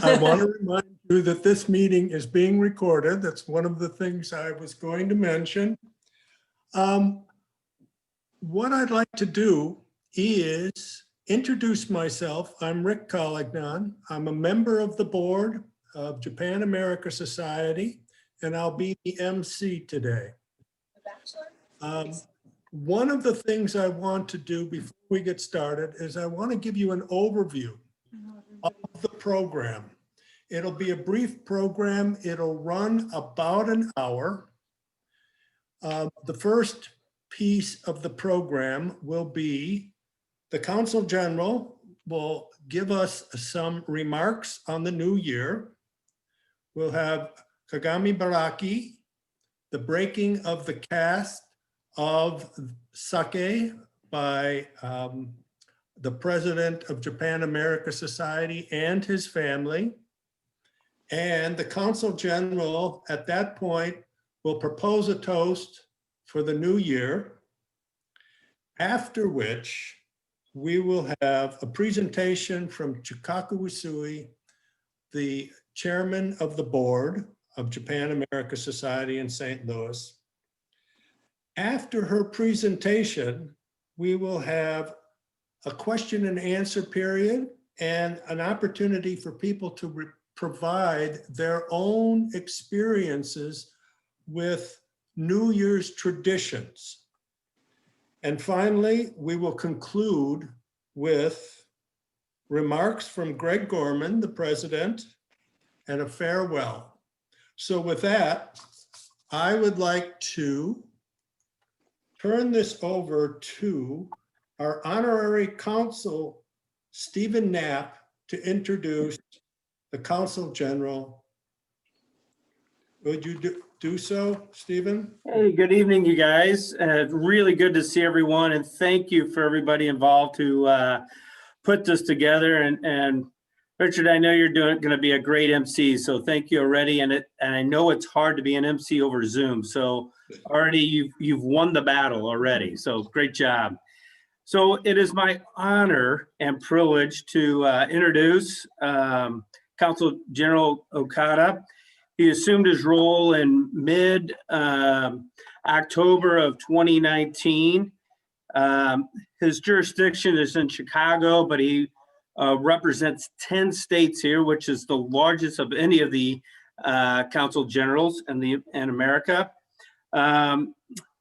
I want to remind you that this meeting is being recorded. That's one of the things I was going to mention. What I'd like to do is introduce myself. I'm Rick Collignon. I'm a member of the board of Japan America Society, and I'll be the MC today. One of the things I want to do before we get started is I want to give you an overview of the program. It'll be a brief program. It'll run about an hour. The first piece of the program will be the Consul General will give us some remarks on the new year. We'll have kagami biraki, the breaking of the cask of sake by the president of Japan America Society and his family. And the Consul General at that point will propose a toast for the new year, after which we will have a presentation from Chikako Usui, the chairman of the board of Japan America Society in St. Louis. After her presentation, we will have a question and answer period and an opportunity for people to provide their own experiences with New Year's traditions. And finally, we will conclude with remarks from Greg Gorman, the president, and a farewell. So with that, I would like to turn this over to our honorary consul, Stephen Knapp, to introduce the Consul General. Would you do so, Stephen? Hey, good evening, you guys. Really good to see everyone, and thank you for everybody involved to put this together. And Richard, I know you're going to be a great MC, so thank you already. And I know it's hard to be an MC over Zoom, so already you've won the battle already. So great job. So it is my honor and privilege to introduce Consul General Okada. He assumed his role in mid-October of 2019. His jurisdiction is in Chicago, but he represents 10 states here, which is the largest of any of the consul generals in America.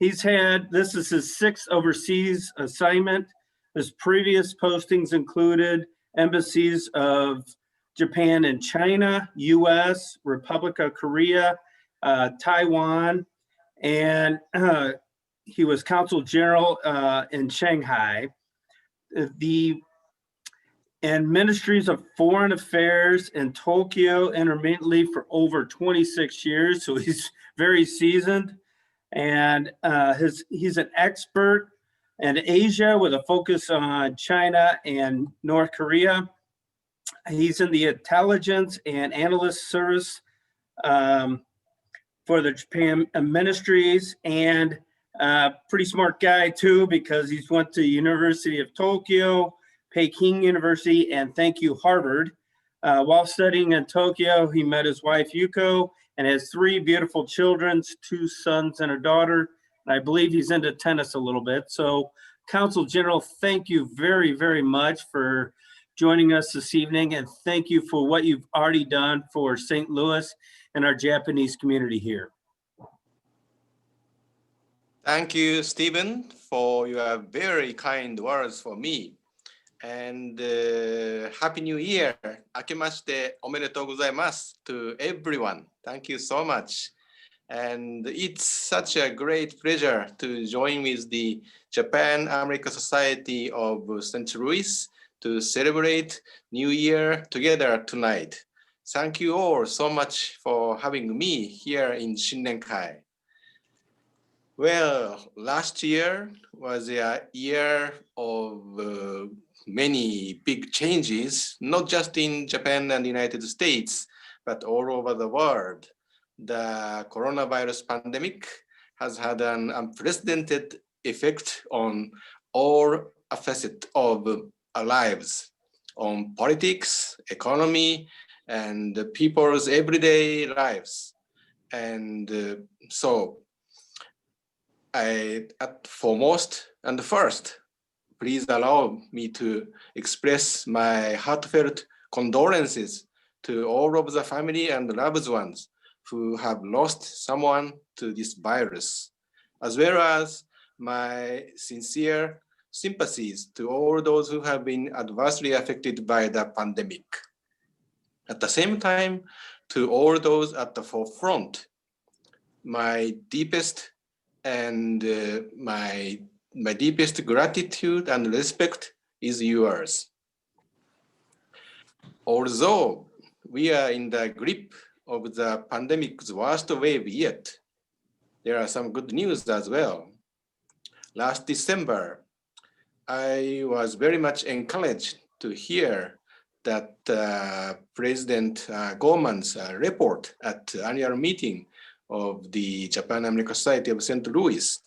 This is his 6th overseas assignment. His previous postings included embassies of Japan and China, US, Republic of Korea, Taiwan, and he was Consul General in Shanghai. And Ministries of Foreign Affairs in Tokyo intermittently for over 26 years, so he's very seasoned. And he's an expert in Asia with a focus on China and North Korea. He's in the intelligence and analyst service for the Japan ministries, and pretty smart guy too, because he's went to University of Tokyo, Peking University, and thank you, Harvard. While studying in Tokyo, he met his wife, Yuko, and has 3 beautiful children, 2 sons and a daughter. And I believe he's into tennis a little bit. So, Consul General, thank you very, very much for joining us this evening, and thank you for what you've already done for St. Louis and our Japanese community here. Thank you, Stephen, for your very kind words for me. And Happy New Year. 明けましておめでとうございます to everyone. Thank you so much. And it's such a great pleasure to join with the Japan America Society of St. Louis to celebrate New Year together tonight. Thank you all so much for having me here in Shinnenkai. Well, last year was a year of many big changes, not just in Japan and the United States, but all over the world. The coronavirus pandemic has had an unprecedented effect on all facets of our lives, on politics, economy, and the people's everyday lives. And so at foremost and first, please allow me to express my heartfelt condolences to all of the family and loved ones who have lost someone to this virus, as well as my sincere sympathies to all those who have been adversely affected by the pandemic. At the same time, to all those at the forefront, my deepest and my deepest gratitude and respect is yours. Although we are in the grip of the pandemic's worst wave yet, there are some good news as well. Last December, I was very much encouraged to hear that President Gorman's report at the annual meeting of the Japan American Society of St. Louis.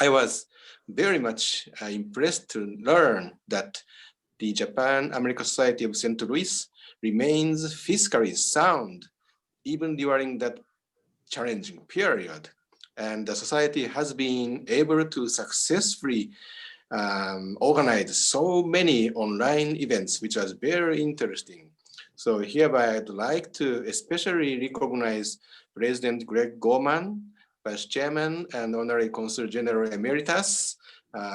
I was very much impressed to learn that the Japan American Society of St. Louis remains fiscally sound even during that challenging period. And the society has been able to successfully organize so many online events, which was very interesting. So hereby I'd like to especially recognize President Greg Gorman, Vice Chairman and Honorary Consul General Emeritus,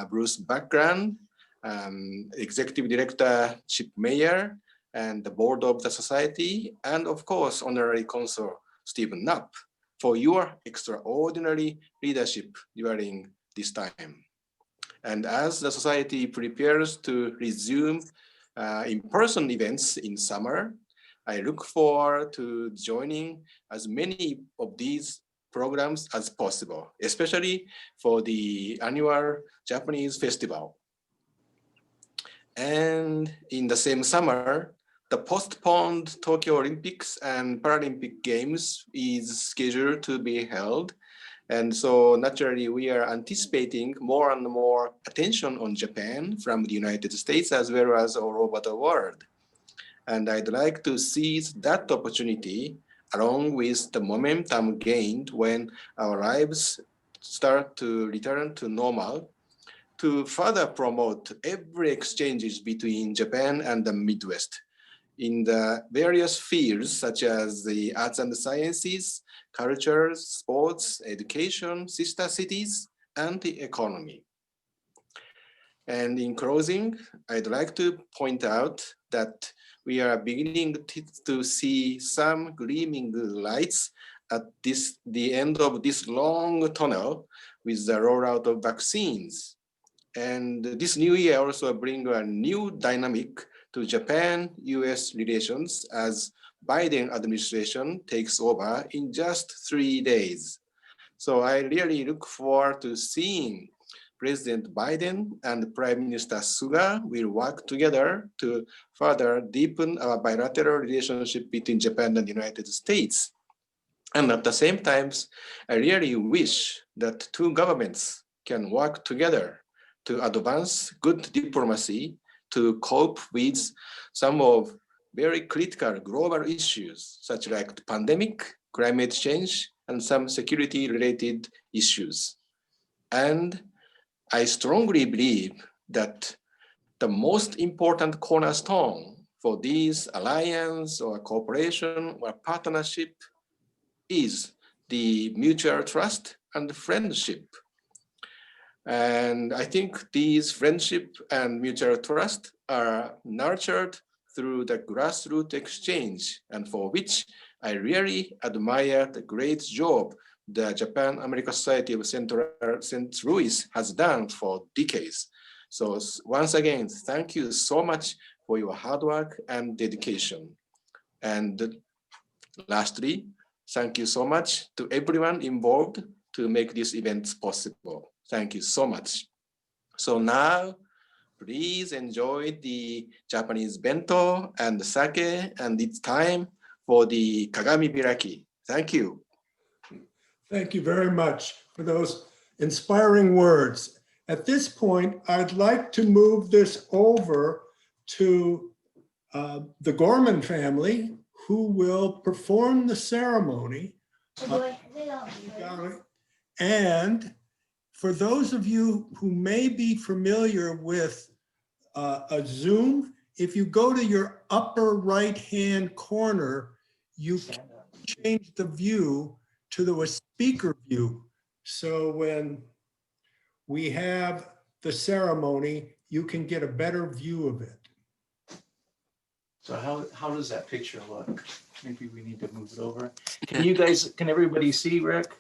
Bruce Background, Executive Director Chip Mayer, and the board of the society, and of course, Honorary Consul Stephen Knapp, for your extraordinary leadership during this time. And as the society prepares to resume in-person events in summer, I look forward to joining as many of these programs as possible, especially for the annual Japanese festival. And in the same summer, the postponed Tokyo Olympics and Paralympic Games is scheduled to be held. And so naturally, we are anticipating more and more attention on Japan from the United States as well as all over the world. And I'd like to seize that opportunity along with the momentum gained when our lives start to return to normal, to further promote every exchanges between Japan and the Midwest in the various fields such as the arts and sciences, cultures, sports, education, sister cities, and the economy. And in closing, I'd like to point out that we are beginning to see some gleaming lights at the end of this long tunnel with the rollout of vaccines. And this new year also brings a new dynamic to Japan-US relations as Biden administration takes over in just 3 days. So I really look forward to seeing President Biden and Prime Minister Suga will work together to further deepen our bilateral relationship between Japan and the United States. And at the same time, I really wish that two governments can work together to advance good diplomacy to cope with some of very critical global issues, such like the pandemic, climate change, and some security-related issues. And I strongly believe that the most important cornerstone for this alliance or cooperation or partnership is the mutual trust and friendship. And I think these friendship and mutual trust are nurtured through the grassroots exchange, and for which I really admire the great job the Japan American Society of St. Louis has done for decades. So once again, thank you so much for your hard work and dedication. And lastly, thank you so much to everyone involved to make this event possible. Thank you so much. So now, please enjoy the Japanese bento and the sake, and it's time for the kagami biraki. Thank you. Thank you very much for those inspiring words. At this point, I'd like to move this over to the Gorman family, who will perform the ceremony. And for those of you who may be familiar with a Zoom, if you go to your upper right-hand corner, you can change the view to the speaker view. So when we have the ceremony, you can get a better view of it. So how does that picture look? Maybe we need to move it over. Can everybody see, Rick?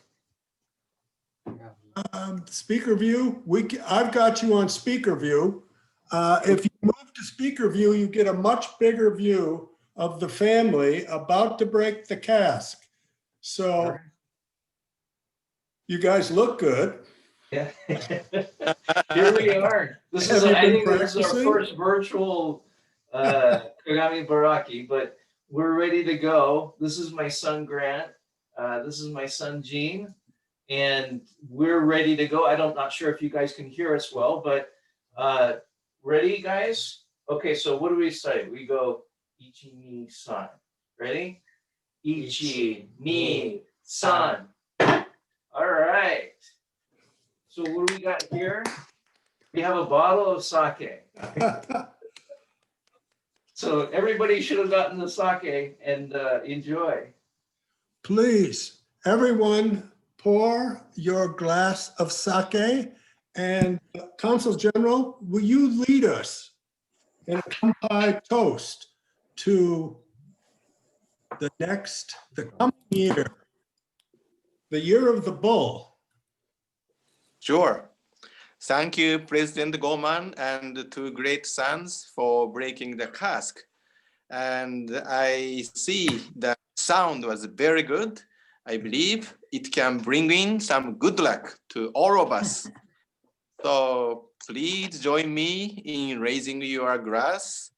Speaker view, I've got you on speaker view. If you move to speaker view, you get a much bigger view of the family about to break the cask. So you guys look good. Yeah. Here we are. This is, I think this is our first virtual kagami biraki, but we're ready to go. This is my son, Grant. This is my son, Gene. And we're ready to go. I'm not sure if you guys can hear us well, but ready, guys? Okay, so what do we say? We go ichi, ni, san. Ready? Ichi, ni, san. All right. So what do we got here? We have a bottle of sake. So everybody should have gotten the sake and enjoy. Please, everyone, pour your glass of sake. And Consul General, will you lead us in a kampai toast to the coming year, the year of the bull? Sure. Thank you, President Gorman and two great sons for breaking the cask. And I see the sound was very good. I believe it can bring in some good luck to all of us. So please join me in raising your glass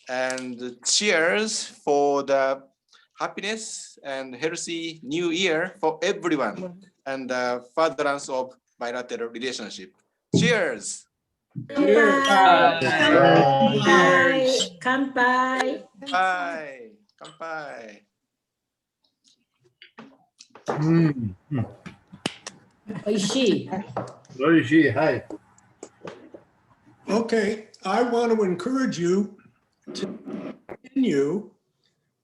and cheers for the happiness and healthy new year for everyone and the furtherance of bilateral relationship. Cheers! Kampai. Kampai. Bye! Kampai! Oishii. Hi. Okay, I want to encourage you to continue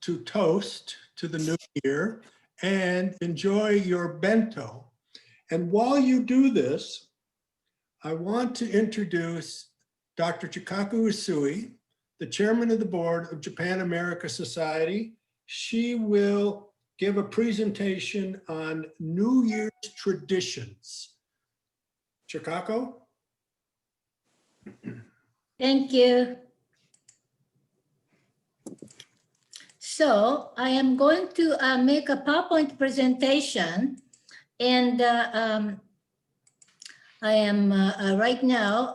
to toast to the new year and enjoy your bento. And while you do this, I want to introduce Dr. Chikako Usui, the chairman of the board of Japan America Society. She will give a presentation on New Year's traditions. Chikako? Thank you. So I am going to make a PowerPoint presentation, and I am right now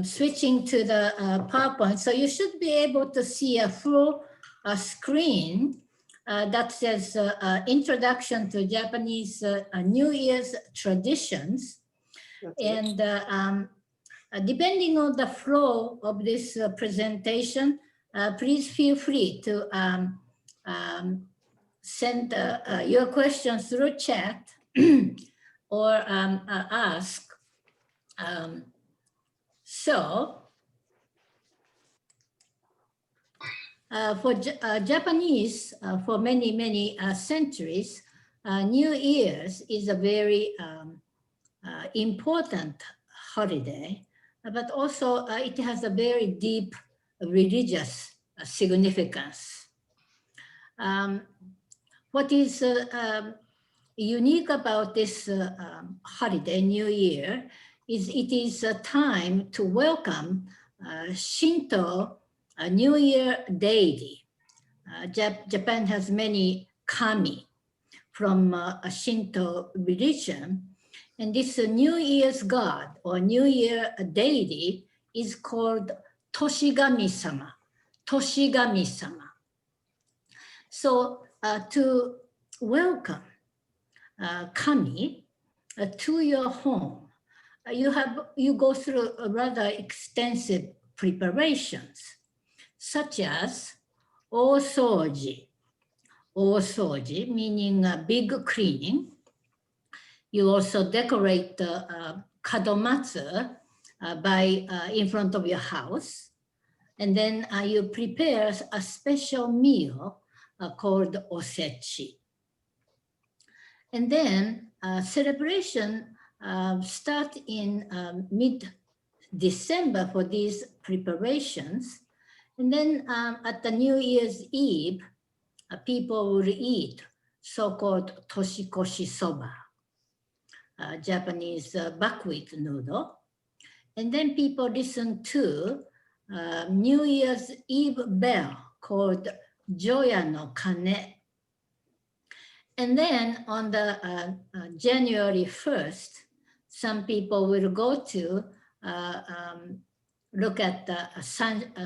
switching to the PowerPoint. So you should be able to see a full screen that says Introduction to Japanese New Year's Traditions. And depending on the flow of this presentation, please feel free to send your questions through chat or ask. For Japanese, for many centuries, New Year's is a very important holiday, but also it has a very deep religious significance. What is unique about this holiday, New Year, is it is a time to welcome Shinto New Year deity. Japan has many kami from a Shinto religion, and this New Year's god or New Year deity is called Toshigami-sama. Toshigami-sama. So to welcome kami to your home, you go through a rather extensive preparations, such as osoji. Osoji meaning a big cleaning. You also decorate the kadomatsu in front of your house. And then you prepare a special meal called osechi. And then celebration start in mid-December for these preparations. And then at the New Year's Eve, people will eat so-called toshikoshi soba, Japanese buckwheat noodle. And then people listen to New Year's Eve bell called Joya no Kane. And then on the January 1st, some people will go to look at the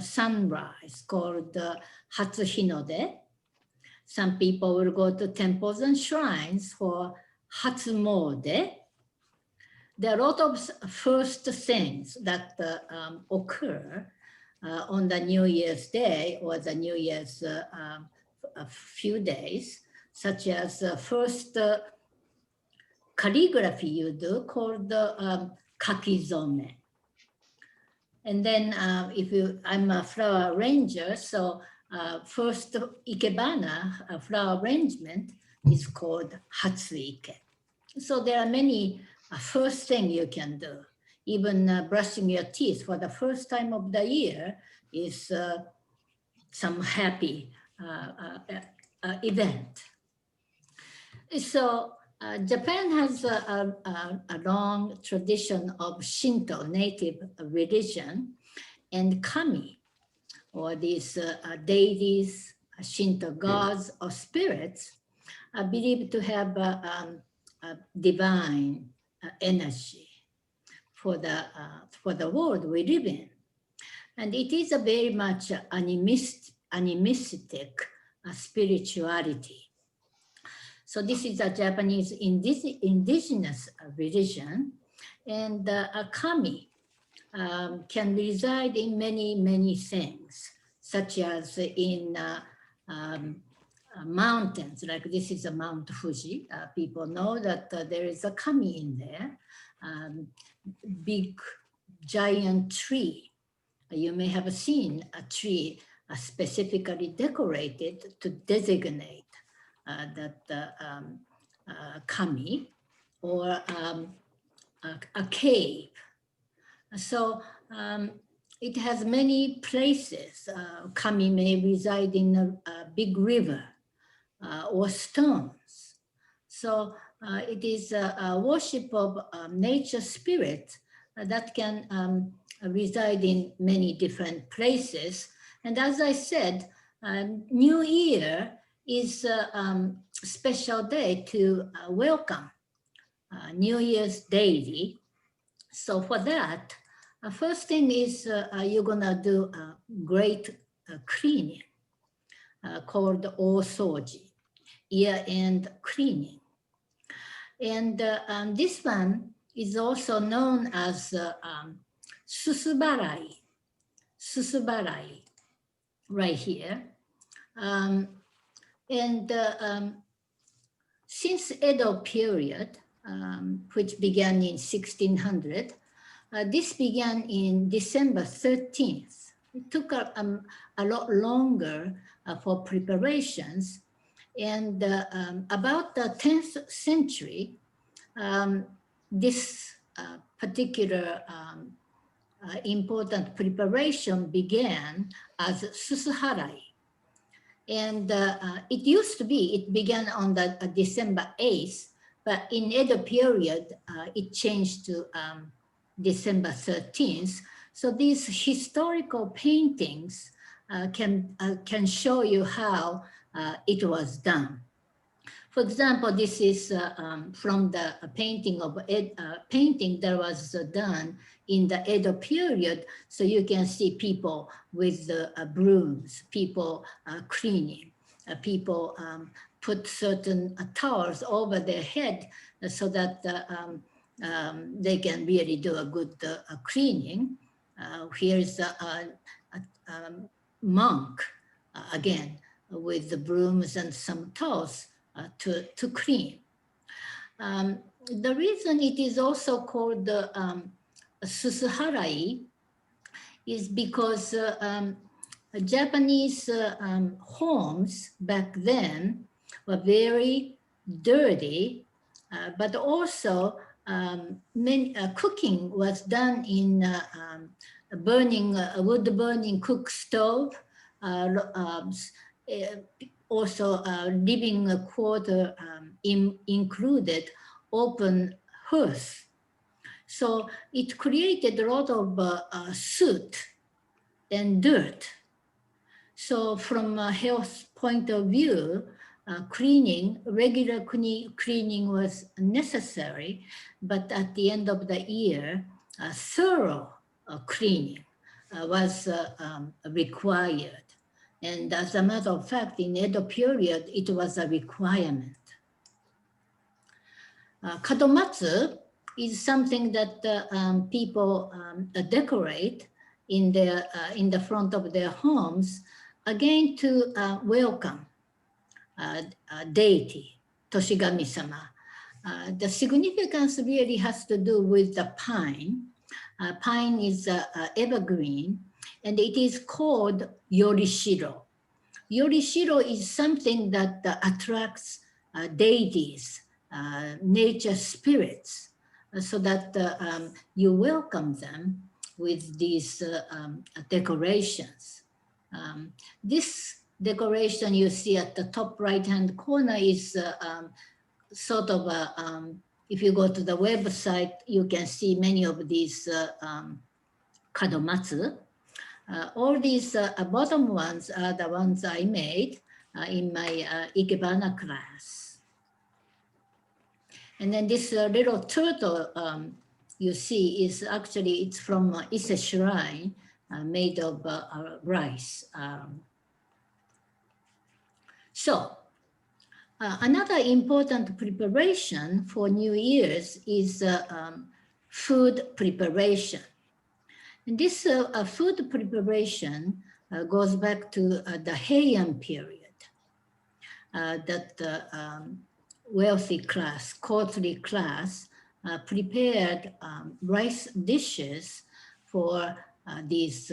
sunrise called Hatsuhinode. Some people will go to temples and shrines for Hatsumode. There are a lot of first things that occur on the New Year's Day or the New Year's a few days, such as first calligraphy you do called kakizome. And then I'm a flower arranger, so first ikebana, flower arrangement, is called hatsuike. So there are many first things you can do. Even brushing your teeth for the first time of the year is some happy event. So Japan has a long tradition of Shinto, native religion, and kami, or these deities, Shinto gods or spirits, are believed to have a divine energy for the world we live in. And it is a very much animistic spirituality. So this is a Japanese indigenous religion, and a kami can reside in many things, such as in mountains, like this is a Mount Fuji. People know that there is a kami in there, big giant tree. You may have seen a tree specifically decorated to designate that kami, or a cave. So it has many places. Kami may reside in a big river or stones. So it is a worship of nature spirit that can reside in many different places. And as I said, New Year is a special day to welcome New Year's daily. So for that, first thing is you're gonna do a great cleaning called osoji, year-end cleaning. And this one is also known as susubarai, right here. Since Edo period, which began in 1600, this began in December 13th. It took a lot longer for preparations. And about the 10th century, this particular important preparation began as susuharai. And it began on the December 8th, but in Edo period, it changed to December 13th. So these historical paintings can show you how it was done. For example, this is from the painting that was done in the Edo period. So you can see people with brooms, people cleaning, people put certain towels over their head so that they can really do a good cleaning. Here's a monk again, with the brooms and some towels to clean. The reason it is also called susuharai is because Japanese homes back then were very dirty, but also cooking was done in wood burning cook stove, also living quarter included open hearth. So it created a lot of soot and dirt. So from a health point of view, regular cleaning was necessary, but at the end of the year, thorough cleaning was required. And as a matter of fact, in Edo period, it was a requirement. Kadomatsu is something that people decorate in the front of their homes, again to welcome deity, Toshigami-sama. The significance really has to do with the pine. Pine is evergreen, and it is called yorishiro. Yorishiro is something that attracts deities, nature spirits, so that you welcome them with these decorations. This decoration you see at the top right-hand corner is sort of if you go to the website, you can see many of these kadomatsu. All these bottom ones are the ones I made in my Ikebana class. And then this little turtle you see is actually, it's from Ise Shrine, made of rice. So another important preparation for New Year's is food preparation. And this food preparation goes back to the Heian period, that wealthy class, courtly class, prepared rice dishes for these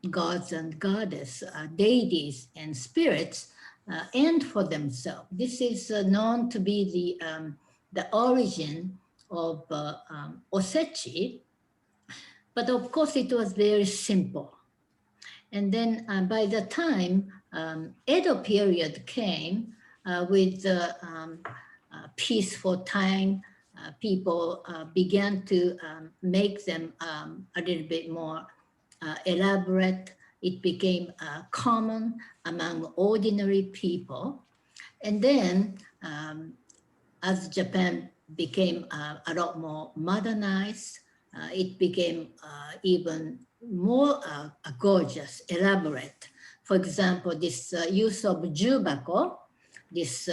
gods and goddess, deities and spirits, and for themselves. This is known to be the origin of osechi, but of course it was very simple. And then by the time Edo period came with peaceful time, people began to make them a little bit more elaborate. It became common among ordinary people. And then as Japan became a lot more modernized, it became even more gorgeous, elaborate. For example, this use of jubako, this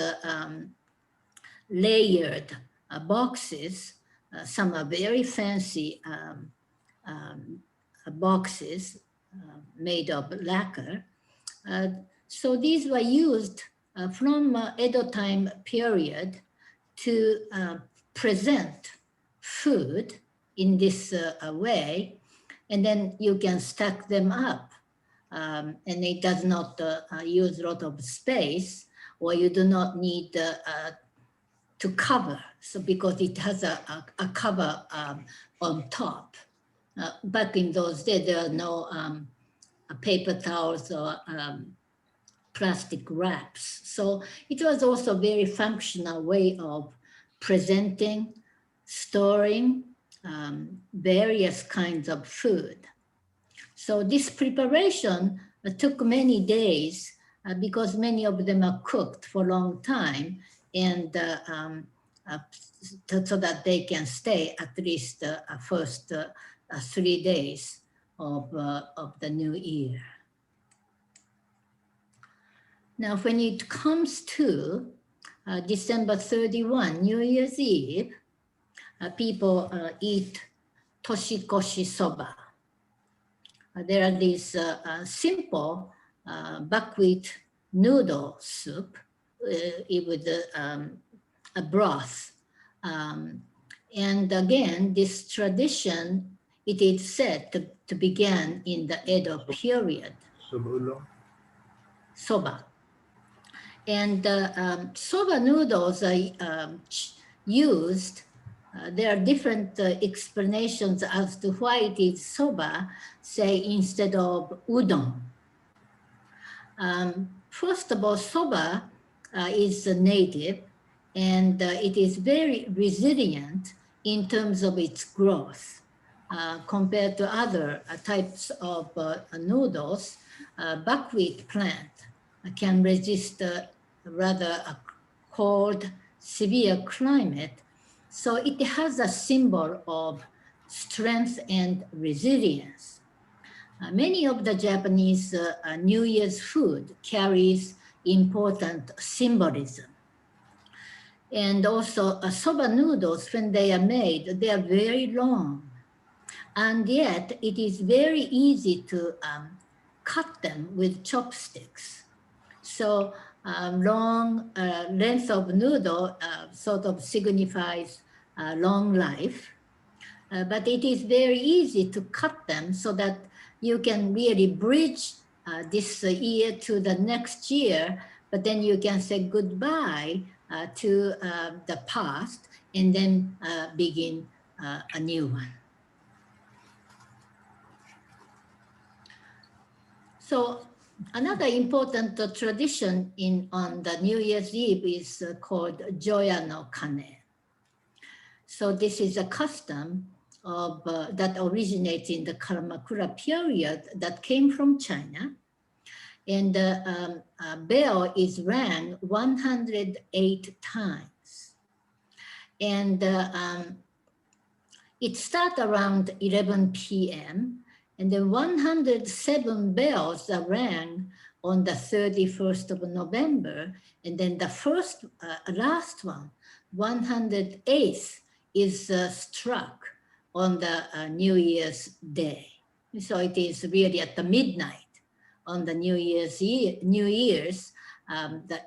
layered boxes, some are very fancy boxes made of lacquer. So these were used from Edo time period to present food in this way, and then you can stack them up, and it does not use a lot of space, or you do not need to cover, so because it has a cover on top. Back in those days, there are no paper towels or plastic wraps. So it was also a very functional way of presenting, storing various kinds of food. So this preparation took many days because many of them are cooked for a long time, and so that they can stay at least first 3 days of the new year. Now, when it comes to December 31, New Year's Eve, people eat toshikoshi soba. There are these simple buckwheat noodle soup with a broth. And again, this tradition, it is said to begin in the Edo period. Soba. And soba noodles are used. There are different explanations as to why it is soba, say, instead of udon. First of all, soba is native, and it is very resilient in terms of its growth compared to other types of noodles. Buckwheat plant can resist rather a cold, severe climate. So it has a symbol of strength and resilience. Many of the Japanese New Year's food carries important symbolism. And also soba noodles, when they are made, they are very long. And yet it is very easy to cut them with chopsticks. So long length of noodle sort of signifies long life. But it is very easy to cut them so that you can really bridge this year to the next year, but then you can say goodbye to the past and then begin a new one. So another important tradition on the New Year's Eve is called Joya no Kane. So this is a custom of that originates in the Kamakura period that came from China. And the bell is rang 108 times. And it starts around 11 p.m. And then 107 bells are rang on the 31st of November. And then the last one, 108th, is struck on the New Year's Day. So it is really at the midnight on the New Year's, the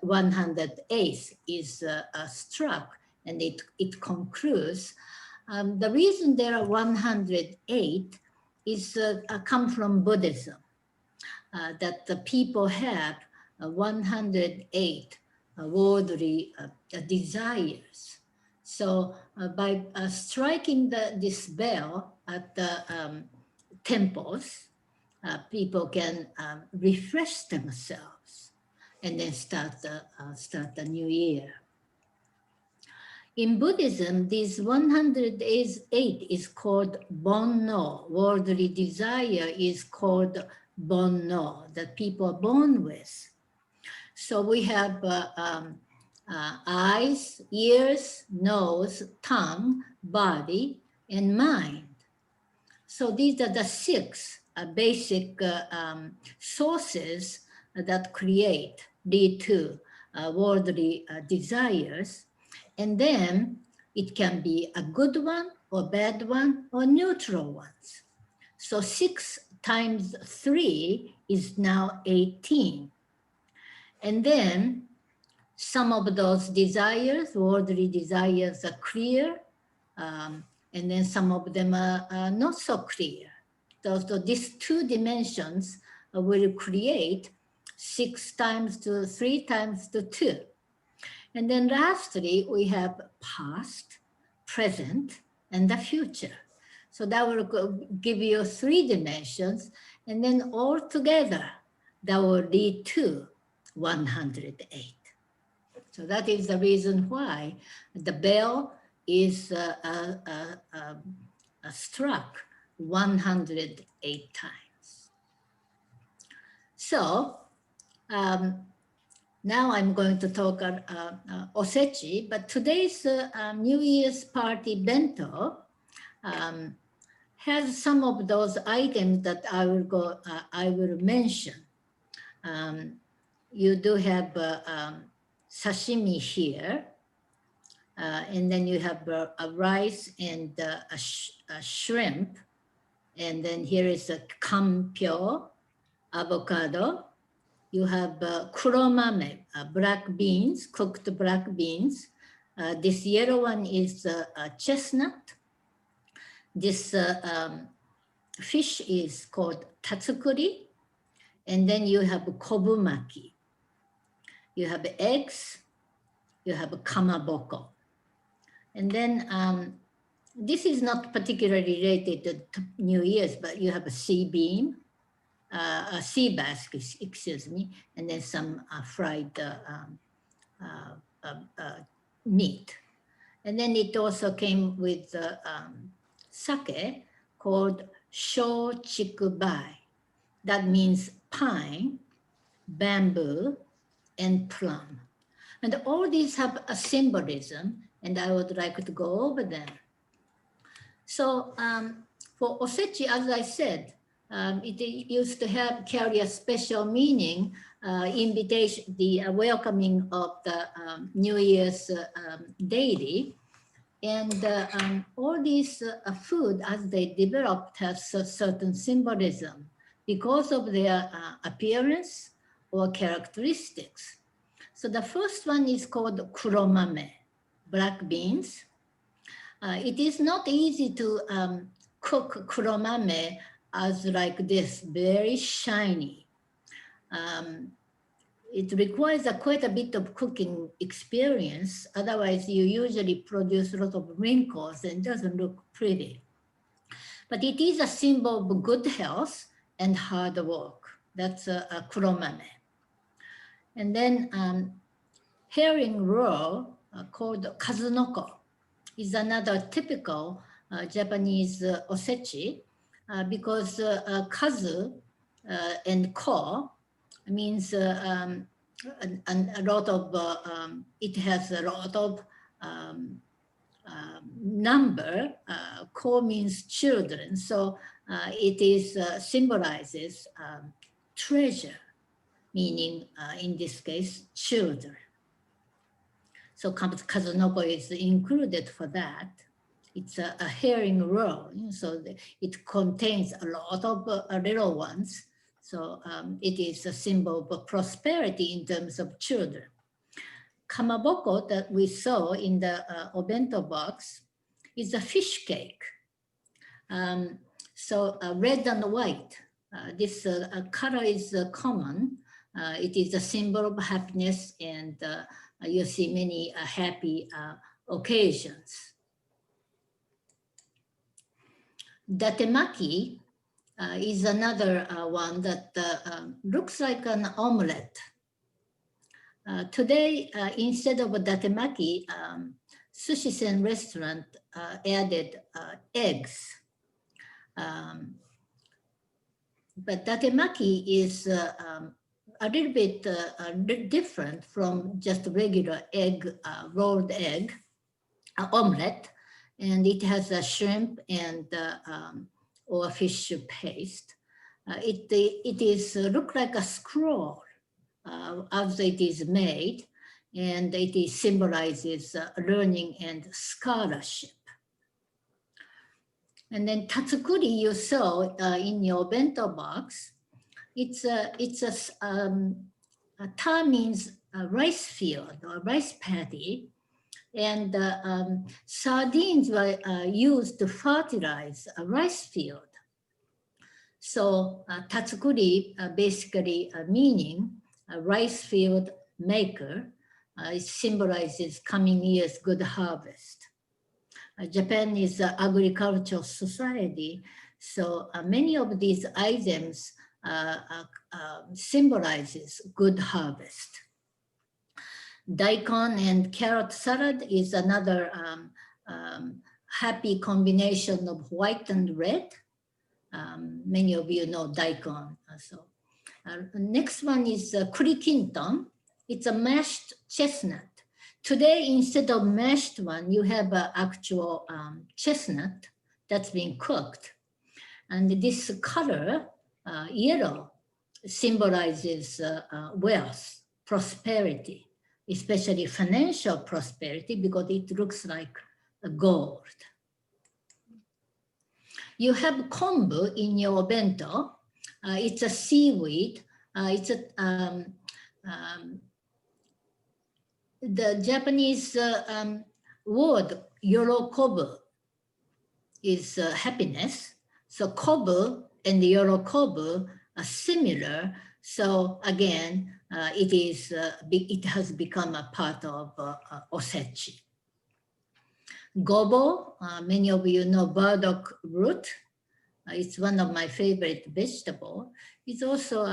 108th is struck, and it concludes. The reason there are 108 is come from Buddhism, that the people have 108 worldly desires. So by striking this bell at the temples, people can refresh themselves and then start the new year. In Buddhism, this 108 is called Bonno. Worldly desire is called Bonno, that people are born with. So we have eyes, ears, nose, tongue, body, and mind. So these are the 6 basic sources that lead to worldly desires. And then it can be a good one or bad one or neutral ones. So 6 times 3 is now 18. And then some of those desires, worldly desires, are clear, and then some of them are not so clear. So these 2 dimensions will create 6 times to 3 times to 2. And then lastly, we have past, present, and the future. So that will give you 3 dimensions, and then all together, that will lead to 108. So that is the reason why the bell is struck 108 times. So now I'm going to talk osechi, but today's New Year's party bento has some of those items that I will mention. You do have sashimi here, and then you have a rice and a shrimp, and then here is a kampyo, avocado, you have kuromame, black beans, cooked black beans. This yellow one is chestnut. This fish is called tatsukuri. And then you have kobumaki. You have eggs, you have kamaboko. And then this is not particularly related to New Year's, but you have a sea bean, a sea bass, excuse me, and then some fried meat. And then it also came with sake called shochikubai. That means pine, bamboo, and plum. And all these have a symbolism, and I would like to go over them. So for osechi, as I said, it used to carry a special meaning, invitation, the welcoming of the New Year's daily. And all these food, as they developed, has a certain symbolism because of their appearance or characteristics. So the first one is called kuromame, black beans. It is not easy to cook kuromame as like this, very shiny. It requires quite a bit of cooking experience. Otherwise, you usually produce a lot of wrinkles and it doesn't look pretty. But it is a symbol of good health and hard work. That's a kuromame. And then herring roll called kazunoko is another typical Japanese osechi because kazu and ko means a lot of, it has a lot of number. Ko means children, so it is symbolizes treasure, meaning in this case, children. So kazunoko is included for that. It's a herring roll, so it contains a lot of little ones. So it is a symbol of prosperity in terms of children. Kamaboko that we saw in the obento box is a fish cake. So red and white. This color is common. It is a symbol of happiness, and you see many happy occasions. Datemaki is another one that looks like an omelette. Today, instead of a datemaki, sushi-sen restaurant added eggs. But datemaki is a little bit different from just regular egg, rolled egg, omelette, and it has a shrimp and or fish paste. It is look like a scroll as it is made, and it symbolizes learning and scholarship. And then tatsukuri you saw in your bento box. Ta means rice field or rice paddy, and sardines were used to fertilize a rice field. So tatsukuri basically meaning a rice field maker. It symbolizes coming year's good harvest. Japan is an agricultural society, so many of these items symbolizes good harvest. Daikon and carrot salad is another happy combination of white and red. Many of you know daikon. Next one is kurikinton. It's a mashed chestnut. Today, instead of mashed one, you have an actual chestnut that's been cooked. And this color, yellow, symbolizes wealth, prosperity, especially financial prosperity, because it looks like gold. You have kombu in your bento. It's a seaweed. It's the Japanese word yorokobu is happiness. So kobu and yorokobu are similar. So again, it has become a part of osechi. Gobo, many of you know burdock root. It's one of my favorite vegetables. It's also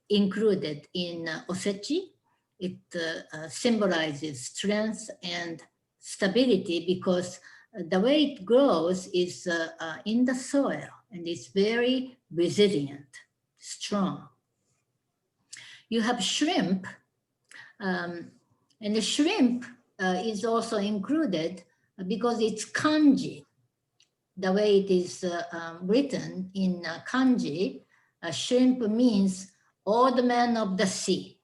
included in osechi. It symbolizes strength and stability because the way it grows is in the soil and it's very resilient, strong. You have shrimp, and the shrimp is also included because it's kanji. The way it is written in kanji, shrimp means old man of the sea.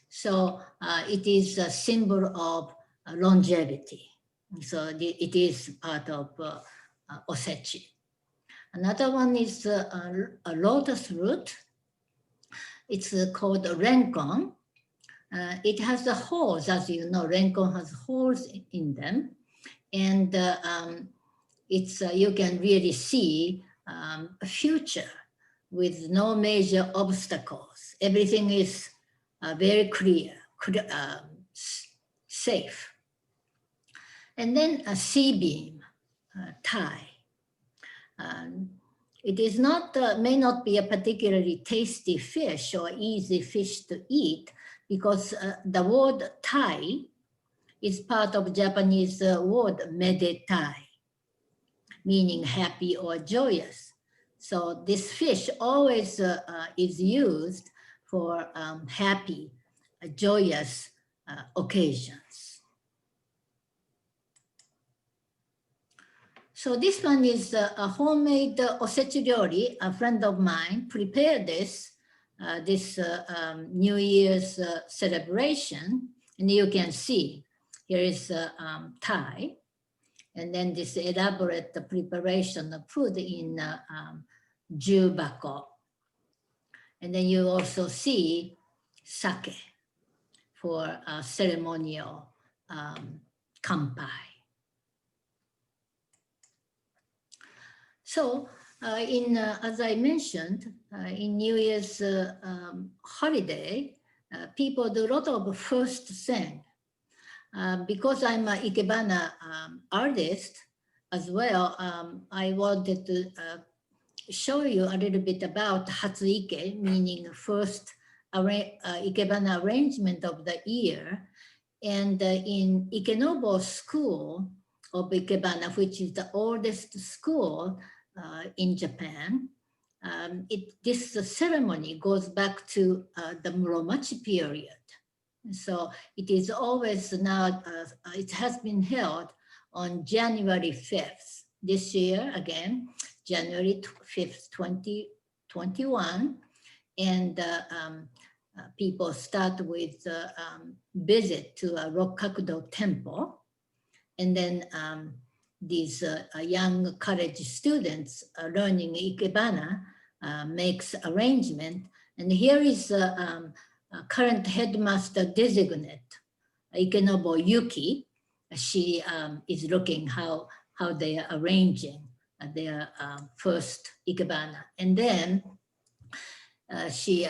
So it is a symbol of longevity. So it is part of osechi. Another one is a lotus root. It's called renkon. It has the holes, as you know, renkon has holes in them. And you can really see a future with no major obstacles. Everything is very clear, safe. And then a sea beam, Thai. It is not, may not be a particularly tasty fish or easy fish to eat because the word Thai is part of Japanese word medetai, meaning happy or joyous. So this fish always is used for happy, joyous occasions. So this one is a homemade osechi ryori. A friend of mine prepared this New Year's celebration. And you can see, here is Thai. And then this elaborate preparation of food in jubako. And then you also see sake for ceremonial kampai. So as I mentioned, in New Year's holiday, people do a lot of first thing. Because I'm an ikebana artist as well, I wanted to show you a little bit about hatsuike, meaning first ikebana arrangement of the year. And in Ikenobo School of Ikebana, which is the oldest school in Japan, this ceremony goes back to the Muromachi period. So it is always now, it has been held on January 5th. This year, again, January 5th, 2021. And people start with visit to a Rokkakudo temple. And then these young college students learning Ikebana makes arrangement. And here is current headmaster designate, Ikenobo Yuki. She is looking how they are arranging their first Ikebana. And then she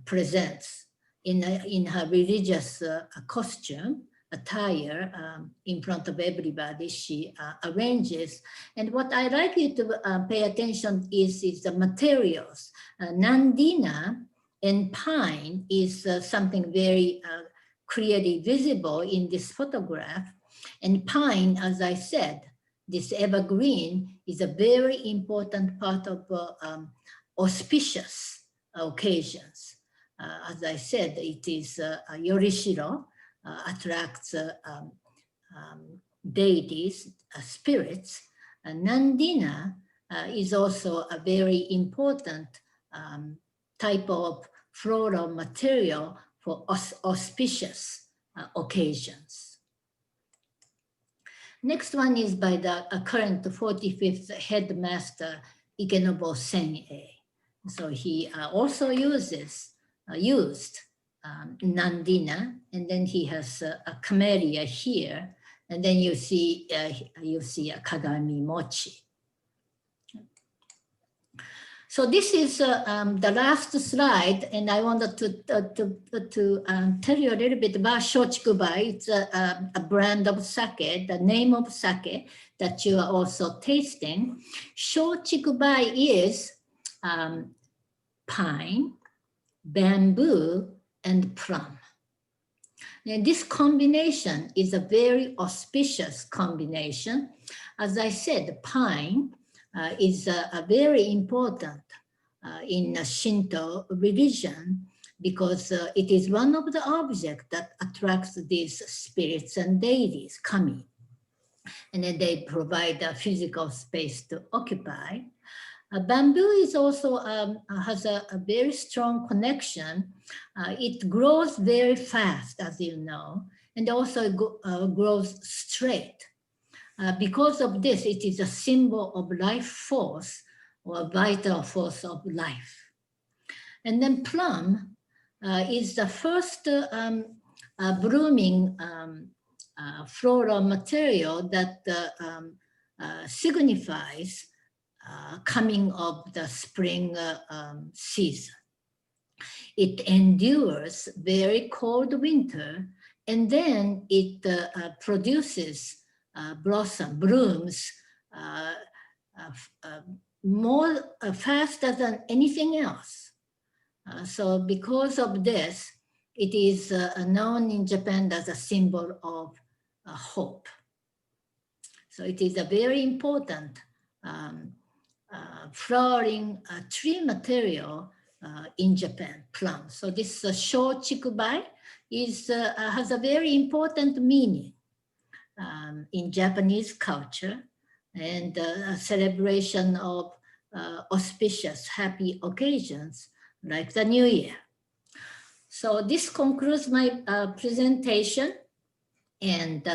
presents in her religious costume, attire, in front of everybody. She arranges. And what I like you to pay attention is the materials. Nandina and pine is something very clearly visible in this photograph. And pine, as I said, this evergreen is a very important part of auspicious occasions. As I said, it is Yorishiro, attracts deities, spirits. Nandina is also a very important type of floral material for auspicious occasions. Next one is by the current 45th headmaster, Ikenobo Sen-ei. So he also used Nandina, and then he has a camellia here, and then you see a kagami mochi. So this is the last slide, and I wanted to tell you a little bit about Shochikubai. It's a brand of sake, the name of sake that you are also tasting. Shochikubai is pine, bamboo, and plum. And this combination is a very auspicious combination. As I said, pine is very important in Shinto religion because it is one of the objects that attracts these spirits and deities, kami. And then they provide a physical space to occupy. Bamboo is also has a very strong connection. It grows very fast, as you know, and also grows straight. Because of this, it is a symbol of life force or vital force of life. And then plum is the first blooming floral material that signifies coming of the spring season. It endures very cold winter, and then it produces blooms more faster than anything else. So because of this, it is known in Japan as a symbol of hope. So it is a very important flowering tree material in Japan, plum. So this Shochikubai has a very important meaning in Japanese culture and a celebration of auspicious, happy occasions like the New Year. So this concludes my presentation, and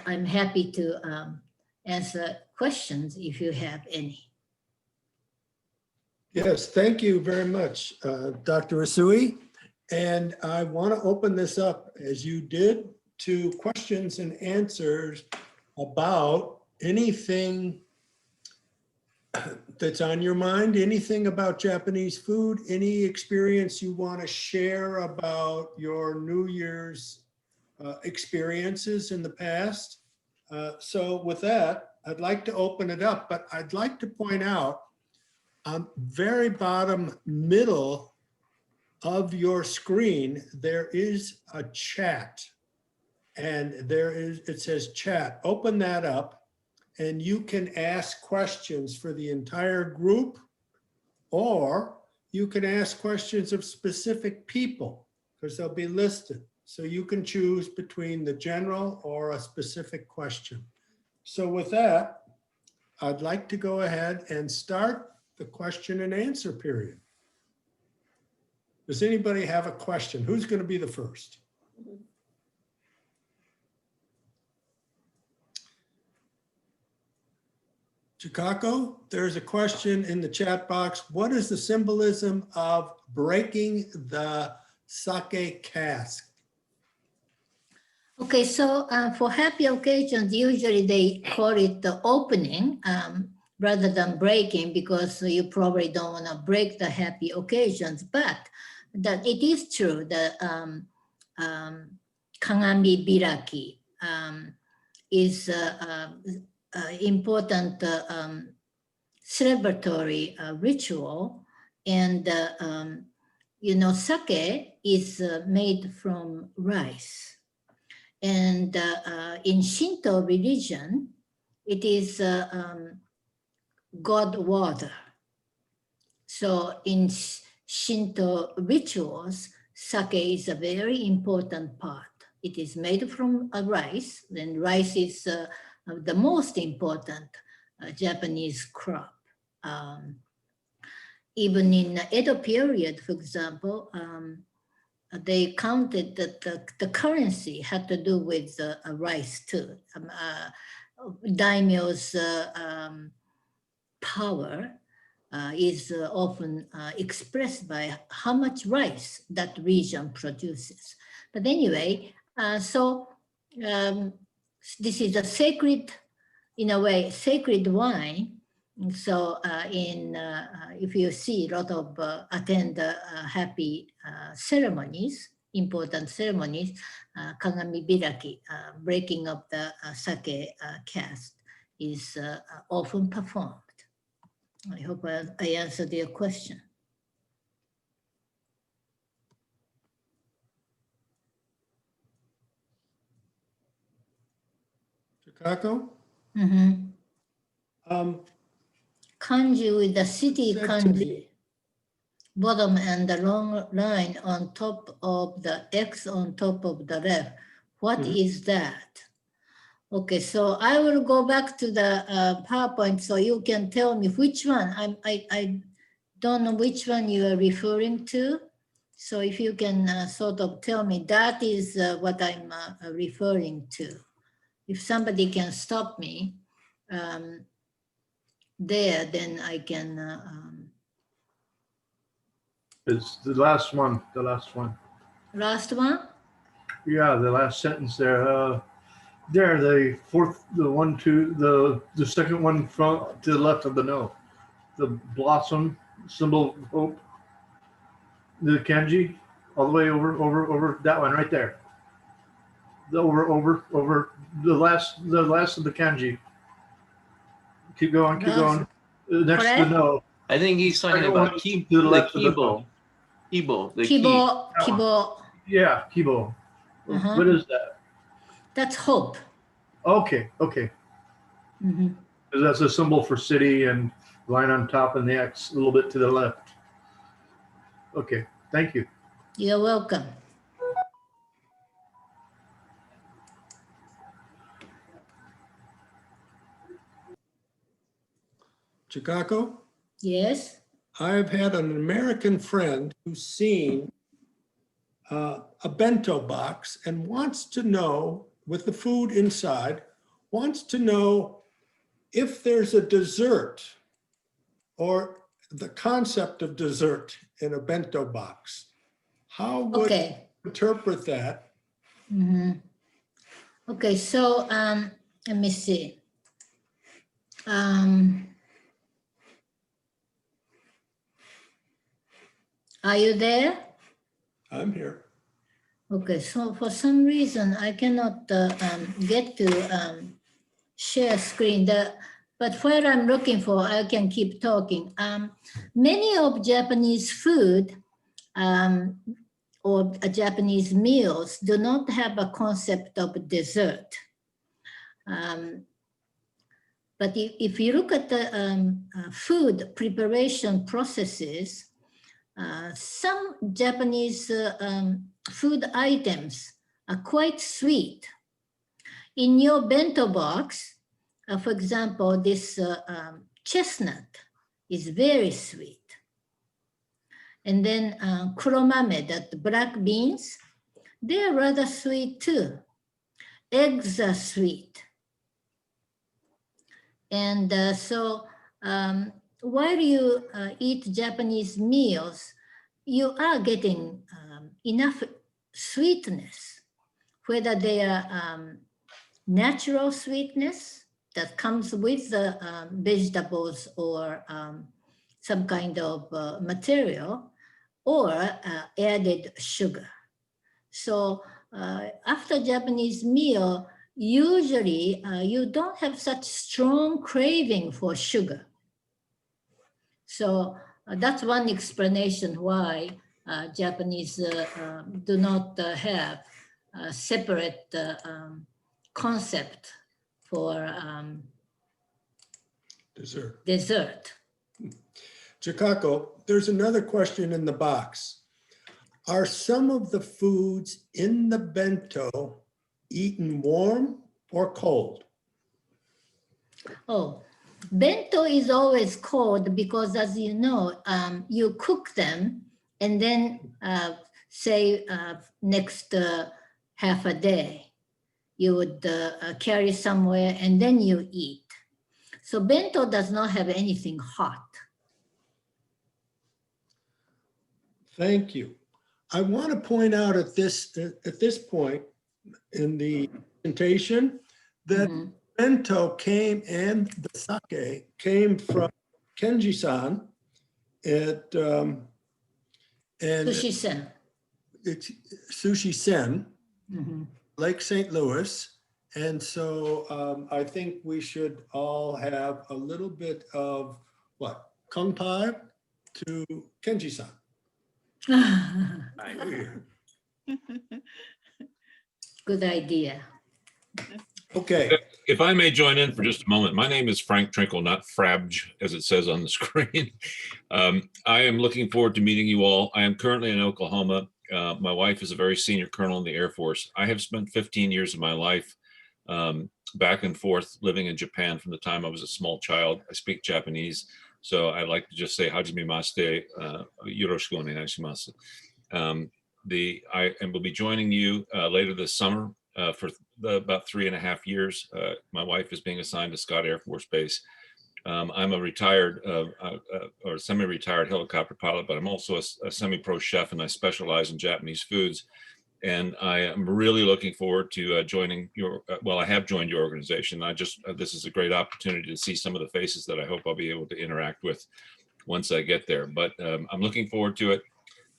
I'm happy to answer questions if you have any. Yes, thank you very much, Dr. Usui. And I want to open this up, as you did, to questions and answers about anything that's on your mind, anything about Japanese food, any experience you want to share about your New Year's experiences in the past. So with that, I'd like to open it up, but I'd like to point out on very bottom middle of your screen, there is a chat. And it says chat. Open that up and you can ask questions for the entire group, or you can ask questions of specific people because they'll be listed. So you can choose between the general or a specific question. So with that, I'd like to go ahead and start the question and answer period. Does anybody have a question? Who's going to be the first? Chikako, there's a question in the chat box. What is the symbolism of breaking the sake cask? Okay, so for happy occasions, usually they call it the opening rather than breaking, because you probably don't want to break the happy occasions. But that it is true that kagami biraki is important celebratory ritual, and you know, sake is made from rice, and in Shinto religion, it is God water. So in Shinto rituals, sake is a very important part. It is made from rice, and rice is the most important Japanese crop. Even in the Edo period, for example, they counted that the currency had to do with rice too. Daimyo's power is often expressed by how much rice that region produces. But anyway, this is a sacred, in a way, sacred wine. And so if you see a lot of attend happy ceremonies, important ceremonies, kagami biraki, breaking of the sake cask is often performed. I hope I answered your question. Chikako? Kanji with the city Said to me- kanji. Bottom and the long line on top of the X on top of the left. What is that? Okay, so I will go back to the PowerPoint so you can tell me which one. I don't know which one you are referring to. So if you can sort of tell me, that is what I'm referring to. If somebody can stop me there, then I can. It's the last one, the last one. Last one? Yeah, the last sentence there. There, the fourth, the one, two, the second one from to the left of the no. The blossom, symbol of hope. The kanji, all the way over that one right there. The over the last of the kanji. Keep going, keep going. Next to the no. I think he's talking Second about one the to the left of the kibo. Kibo, the key. Kibo. Yeah, kibo. What is that? That's hope. Okay, okay. Mhm. That's a symbol for city and line on top and the X a little bit to the left. Okay, thank you. You're welcome. Chikako? Yes. I've had an American friend who's seen a bento box and wants to know, with the food inside, wants to know if there's a dessert or the concept of dessert in a bento box. How would you interpret that? Okay, so let me see. Are you there? I'm here. Okay, so for some reason I cannot get to share screen. But what I'm looking for, I can keep talking. Many of Japanese food or Japanese meals do not have a concept of dessert. But if you look at the food preparation processes, some Japanese food items are quite sweet. In your bento box, for example, this chestnut is very sweet. And then kuromame, that black beans, they're rather sweet too. Eggs are sweet. And so while you eat Japanese meals, you are getting enough sweetness, whether they are natural sweetness that comes with the vegetables or some kind of material, or added sugar. So after Japanese meal, usually you don't have such strong craving for sugar. So that's one explanation why Japanese do not have a separate concept for dessert. Chikako, there's another question in the box. Are some of the foods in the bento eaten warm or cold? Oh, bento is always cold because, as you know, you cook them and then say next half a day, you would carry somewhere and then you eat. So bento does not have anything hot. Thank you. I want to point out at this point in the presentation that Mhm. bento came and the sake came from Kenji-san and Sushi-sen. it's Sushi Sen, Mhm. Lake St. Louis. And so I think we should all have a little bit of what? Kampai to Kenji-san. Good idea. Okay. If I may join in for just a moment, my name is Frank Trinkle, not Frabj, as it says on the screen. I am looking forward to meeting you all. I am currently in Oklahoma. My wife is a very senior colonel in the Air Force. I have spent 15 years of my life back and forth living in Japan from the time I was a small child. I speak Japanese, so I'd like to just say hajime mashite, yoroshiku onegaishimasu. I will be joining you later this summer for about 3.5 years. My wife is being assigned to Scott Air Force Base. I'm a retired or semi-retired helicopter pilot, but I'm also a semi-pro chef, and I specialize in Japanese foods. And I am really looking forward to joining your, well, I have joined your organization. This is a great opportunity to see some of the faces that I hope I'll be able to interact with once I get there. But I'm looking forward to it.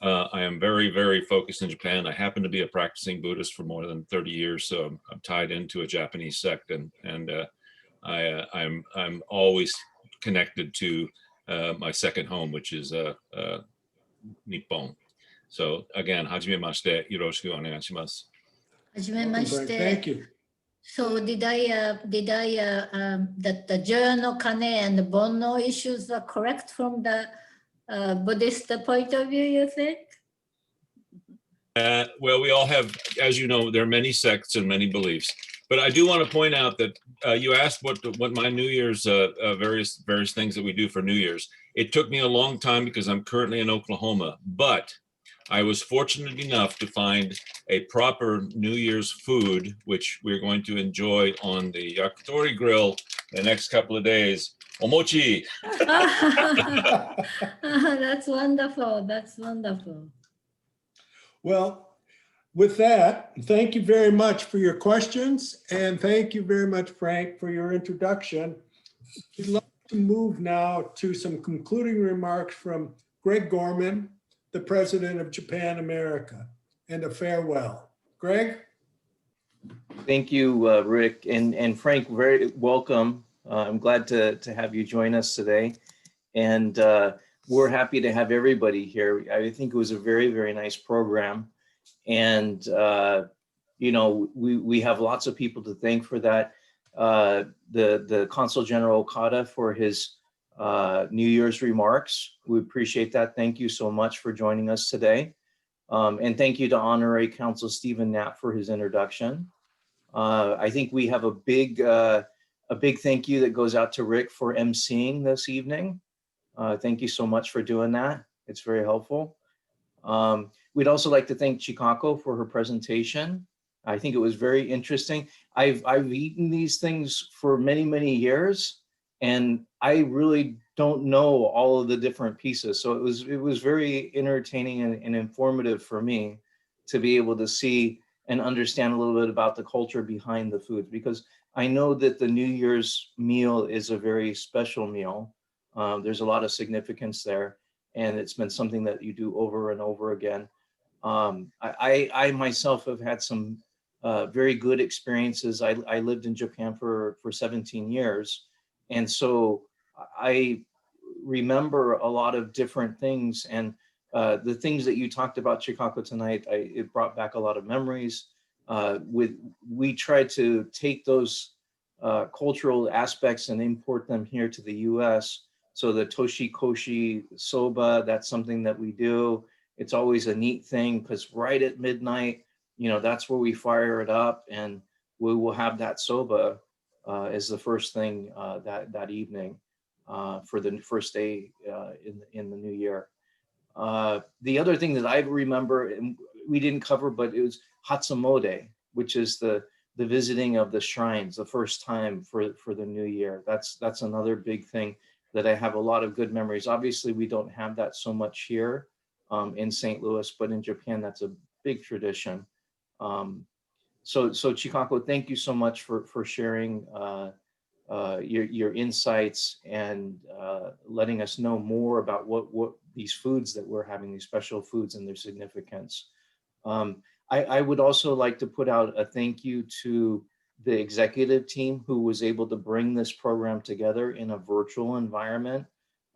I am very, very focused in Japan. I happen to be a practicing Buddhist for more than 30 years, so I'm tied into a Japanese sect, and I'm always connected to my second home, which is Nippon. So again, hajime mashite, yoroshiku onegaishimasu. Welcome, Frank. Thank you. So that the journal kane and the bonno issues are correct from the Buddhist point of view, you think? Well, we all have, as you know, there are many sects and many beliefs. But I do want to point out that you asked what my New Year's various things that we do for New Year's. It took me a long time because I'm currently in Oklahoma, but I was fortunate enough to find a proper New Year's food, which we're going to enjoy on the yakitori grill the next couple of days. Omochi. That's wonderful. That's wonderful. Well, with that, thank you very much for your questions. And thank you very much, Frank, for your introduction. We'd like to move now to some concluding remarks from Greg Gorman, the president of Japan America, and a farewell. Greg? Thank you, Rick, and Frank, very welcome. I'm glad to have you join us today. And we're happy to have everybody here. I think it was a very, very nice program. And, you know, we have lots of people to thank for that. The Consul General Okada for his New Year's remarks. We appreciate that. Thank you so much for joining us today. And thank you to Honorary Consul Stephen Knapp for his introduction. I think we have a big thank you that goes out to Rick for emceeing this evening. Thank you so much for doing that. It's very helpful. We'd also like to thank Chikako for her presentation. I think it was very interesting. I've eaten these things for many, many years, and I really don't know all of the different pieces. So it was very entertaining and informative for me to be able to see and understand a little bit about the culture behind the foods, because I know that the New Year's meal is a very special meal. There's a lot of significance there, and it's been something that you do over and over again. I myself have had some very good experiences. I lived in Japan for 17 years. And so I remember a lot of different things, and the things that you talked about, Chikako, tonight, it brought back a lot of memories. We tried to take those cultural aspects and import them here to the US. So the toshikoshi soba, that's something that we do. It's always a neat thing because right at midnight, you know, that's where we fire it up, and we will have that soba as the first thing that evening for the first day in the new year. The other thing that I remember, and we didn't cover, but it was Hatsumode, which is the visiting of the shrines, the first time for the new year. That's another big thing that I have a lot of good memories. Obviously, we don't have that so much here, in St. Louis, but in Japan, that's a big tradition. So Chikako, thank you so much for sharing your insights and letting us know more about what these foods that we're having, these special foods and their significance. I would also like to put out a thank you to the executive team who was able to bring this program together in a virtual environment.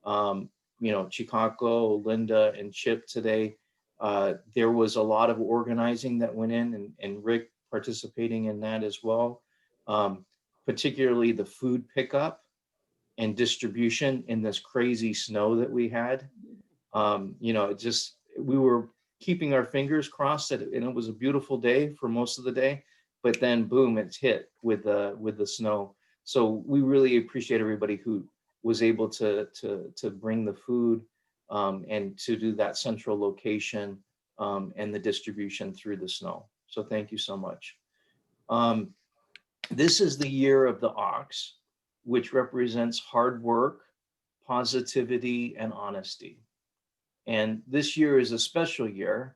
You know, Chikako, Linda, and Chip today. There was a lot of organizing that went in, and Rick participating in that as well. Particularly the food pickup and distribution in this crazy snow that we had. You know, we were keeping our fingers crossed and it was a beautiful day for most of the day, but then boom, it's hit with the snow. So we really appreciate everybody who was able to bring the food and to do that central location and the distribution through the snow. So thank you so much. This is the year of the ox, which represents hard work, positivity, and honesty. And this year is a special year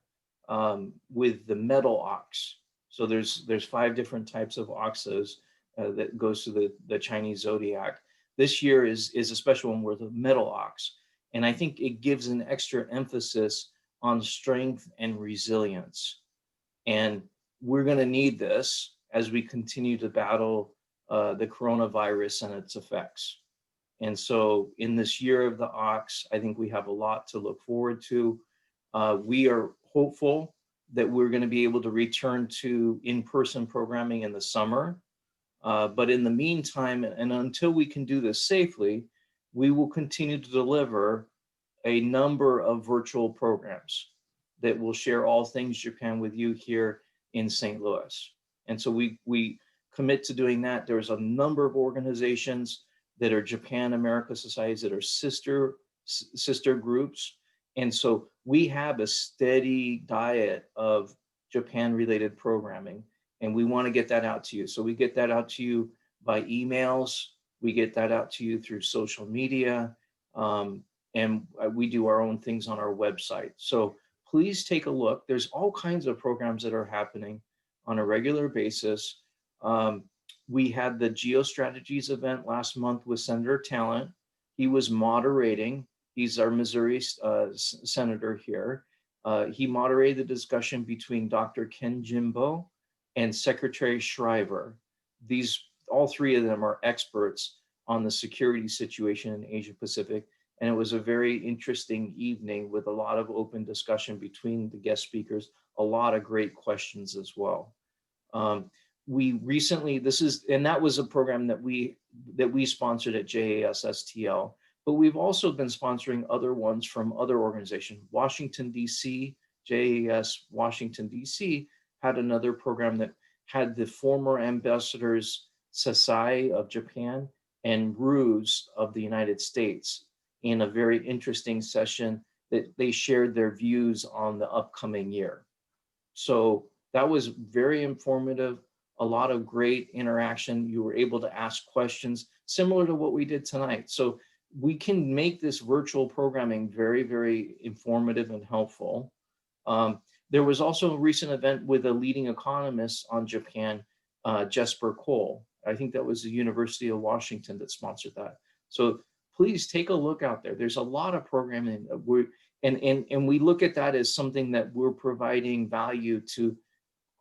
with the metal ox. So there's 5 different types of oxes that goes to the Chinese zodiac. This year is a special one with the metal ox. And I think it gives an extra emphasis on strength and resilience. And we're going to need this as we continue to battle the coronavirus and its effects. And so in this year of the ox, I think we have a lot to look forward to. We are hopeful that we're going to be able to return to in-person programming in the summer. But in the meantime, and until we can do this safely, we will continue to deliver a number of virtual programs that will share all things Japan with you here in St. Louis. And so we commit to doing that. There's a number of organizations that are Japan America societies that are sister groups. And so we have a steady diet of Japan related programming, and we want to get that out to you. So we get that out to you by emails. We get that out to you through social media. And we do our own things on our website. So please take a look. There's all kinds of programs that are happening on a regular basis. We had the Geostrategies event last month with Senator Talent. He was moderating. He's our Missouri senator here. He moderated the discussion between Dr. Ken Jimbo and Secretary Shriver. All 3 of them are experts on the security situation in Asia Pacific. And it was a very interesting evening with a lot of open discussion between the guest speakers, a lot of great questions as well. We recently, that was a program that we sponsored at JAS STL, but we've also been sponsoring other ones from other organizations. Washington, DC, JAS Washington, DC had another program that had the former ambassadors Sasai of Japan and Ruse of the United States in a very interesting session that they shared their views on the upcoming year. So that was very informative, a lot of great interaction. You were able to ask questions similar to what we did tonight. So we can make this virtual programming very, very informative and helpful. There was also a recent event with a leading economist on Japan, Jesper Cole. I think that was the University of Washington that sponsored that. So please take a look out there. There's a lot of programming. And we look at that as something that we're providing value to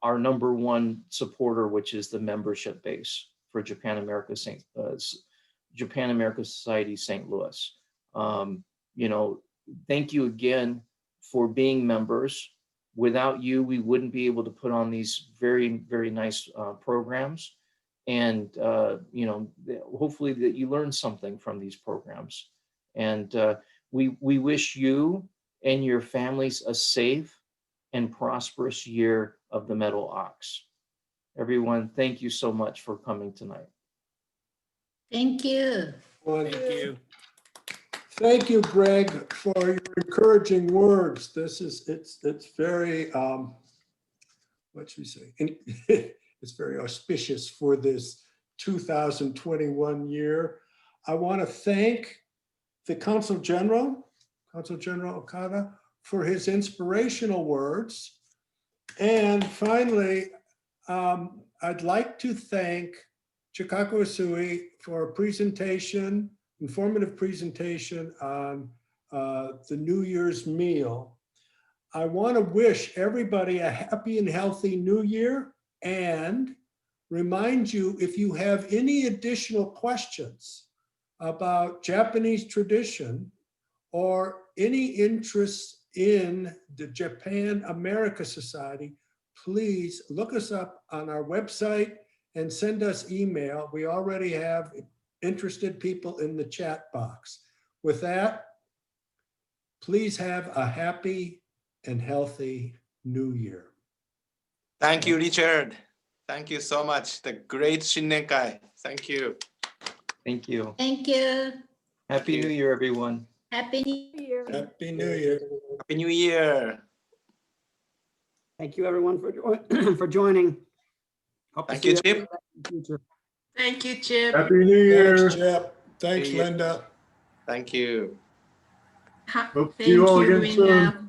our #1 supporter, which is the membership base for Japan America Society St. Louis. You know, thank you again for being members. Without you, we wouldn't be able to put on these very, very nice programs. And, you know, hopefully that you learn something from these programs. And we wish you and your families a safe and prosperous year of the metal ox. Everyone, thank you so much for coming tonight. Thank you. Thank you. Thank you, Greg, for your encouraging words. It's very, what should we say? It's very auspicious for this 2021 year. I want to thank the Consul General Okada, for his inspirational words. And finally, I'd like to thank Chikako Usui for a presentation, informative presentation on the New Year's meal. I want to wish everybody a happy and healthy New Year, and remind you, if you have any additional questions about Japanese tradition or any interest in the Japan America Society, please look us up on our website and send us email. We already have interested people in the chat box. With that, please have a happy and healthy New Year. Thank you, Richard. Thank you so much. The great Shinnenkai. Thank you. Thank you. Thank you. Happy New Year, everyone. Happy New Year. Happy New Year. Happy New Year. Thank you, everyone, for joining. Hope to Thank see you, Chip. everyone in the future. Thank you, Chip. Happy New Year. Thanks, Chip. Thanks, New Year. Linda. Thank you. Hope to see Thank you all you, again soon. Linda.